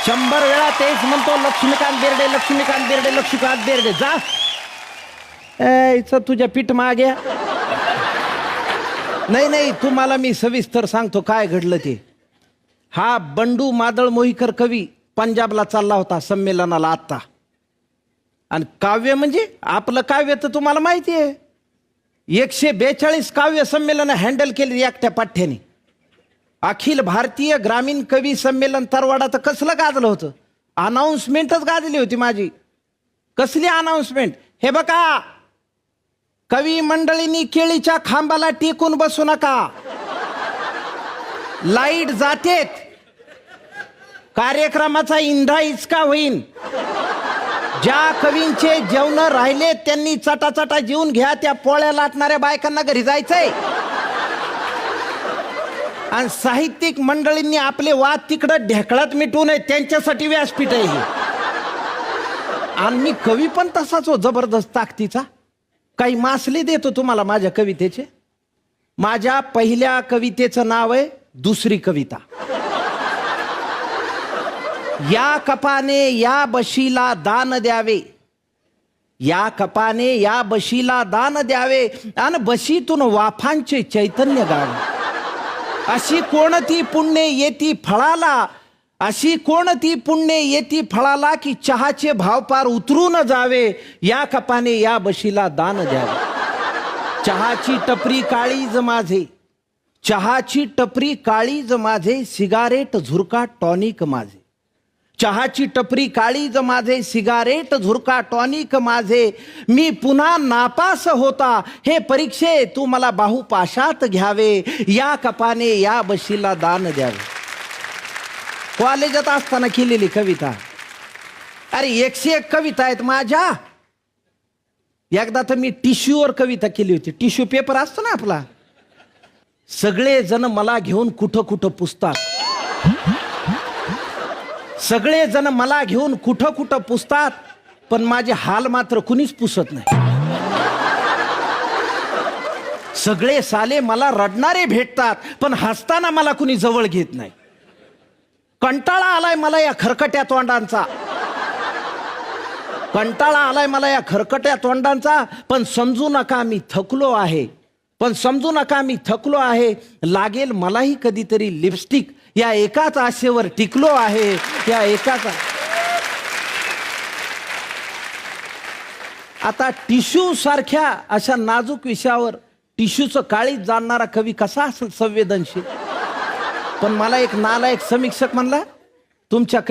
100 वेळा तेच म्हणतो, लक्ष्मीकांत बेर्डे, लक्ष्मीकांत बेर्डे, लक्ष्मीकांत बेर्डे. जा तुझ्या पीठ मागे. नाही तुम्हाला मी सविस्तर सांगतो काय घडलं ते. हा बंडू मादळ मोहीकर कवी पंजाबला चालला होता संमेलनाला आत्ता. आणि काव्य म्हणजे आपलं काव्य तर तुम्हाला माहिती आहे, 142 काव्य संमेलन हँडल केली एकट्या पाठ्याने. अखिल भारतीय ग्रामीण कवी संमेलन तरवाडा तर कसलं गाजलं होतं, अनाऊन्समेंटच गाजली होती माझी. कसली अनाऊन्समेंट, हे बघा कवी मंडळींनी केळीच्या खांबाला टेकून बसू नका, लाईट जातेत, कार्यक्रमाचा इंधा इचका होईन. ज्या कवींचे जेवण राहिले त्यांनी चटाचटा जेवून घ्या, त्या पोळ्या लाटणाऱ्या बायकांना घरी जायचंय. आणि साहित्यिक मंडळींनी आपले वाद तिकडं ढेकळात मिटवू नये, त्यांच्यासाठी व्यासपीठ आहे हे. आणि मी कवी पण तसाच हो, जबरदस्त ताकदीचा. काही मासले देतो तुम्हाला माझ्या कवितेचे. माझ्या पहिल्या कवितेचं नाव आहे दुसरी कविता. या कपाने या बशीला दान द्यावे, या कपाने या बशीला दान द्यावे, आणि बशीतून वाफांचे चैतन्य गावे. अशी कोणती पुण्य येती फळाला, अशी कोणती पुण्य येती फळाला, की चहाचे भाव पार उतरून जावे. या कपाने या बशीला दान द्यावे. चहाची टपरी काळीज माझे, चहाची टपरी काळीज माझे, सिगारेट झुरका टॉनिक माझे. चहाची टपरी काळीज माझे, सिगारेट झुरका टॉनिक माझे. मी पुन्हा नापास होता, हे परीक्षे तू मला बाहुपाशात घ्यावे. या कपाने या बशीला दान द्यावे. कॉलेजात असताना केलेली कविता. अरे 101 कविता आहेत माझ्या. एकदा तर मी टिश्यूवर कविता केली होती. टिश्यू पेपर असतो ना आपला. सगळे जण मला घेऊन कुठं कुठं पुसतात, सगळे जण मला घेऊन कुठं कुठं पुसतात, पण माझे हाल मात्र कुणीच पुसत नाही. सगळे साले मला रडणारे भेटतात, पण हसताना मला कुणी जवळ घेत नाही. कंटाळा आलाय मला या खरकट्या तोंडांचा, कंटाळा आलाय मला या खरकट्या तोंडांचा. पण समजू नका मी थकलो आहे, पण समजू नका मी थकलो आहे. लागेल मलाही कधीतरी लिपस्टिक, या एकाच आशेवर टिकलो आहे, या एकाच. आता टिश्यू सारख्या अशा नाजूक विषयावर टिश्यूचं काळीच जाणणारा कवी कसा असेल संवेदनशील. पण मला एक नालायक समीक्षक म्हणला, तुमच्या